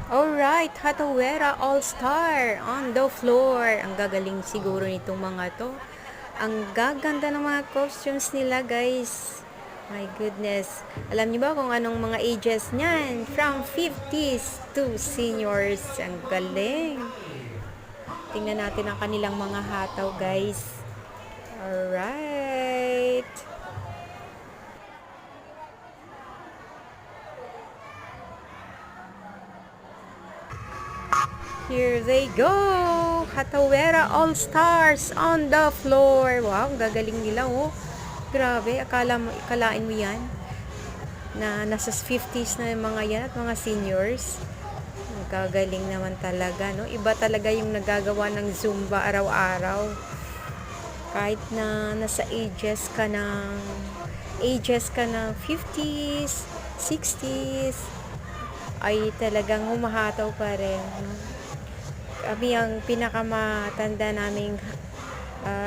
Alright, Hatawera All-Star on the floor. Ang gagaling siguro nitong mga to. Ang gaganda ng mga costumes nila, guys. My goodness. Alam niyo ba kung anong mga ages niyan? From 50s to seniors. Ang galing. Tingnan natin ang kanilang mga hataw, guys. Alright. Here they go! Hatawera All-Stars on the floor. Wow, gagaling nila, oh. Grabe, akalain mo yan na nasa 50s na yung mga yan at mga seniors. Gagaling naman talaga, no? Iba talaga yung nagagawa ng Zumba araw-araw. Kahit na nasa ages ka ng 50s, 60s, ay talagang humahataw pa rin, no? Kami ang pinakamatanda naming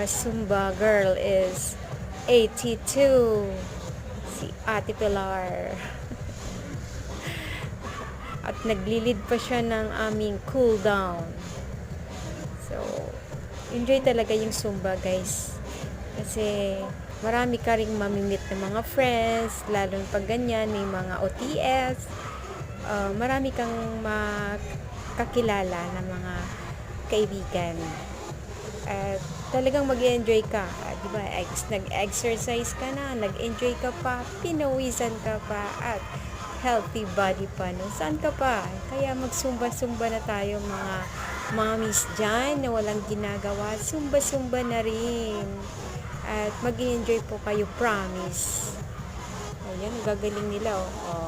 Zumba girl is 82. Si Ate Pilar. At naglilid pa siya ng aming cool down. So, enjoy talaga yung Zumba, guys. Kasi marami ka ring mamimit ng mga friends, lalo pag ganyan, may mga OTS. Marami kang kakilala ng mga kaibigan. At talagang mag-enjoy ka. Di ba? Nag-exercise ka na, nag-enjoy ka pa, pinawisan ka pa, at healthy body pa. No? Saan ka pa? Kaya magsumba-sumba na tayo, mga mommies dyan na walang ginagawa. Sumba-sumba na rin. At mag-enjoy po kayo, promise. Ayan, gagaling nila. Oh.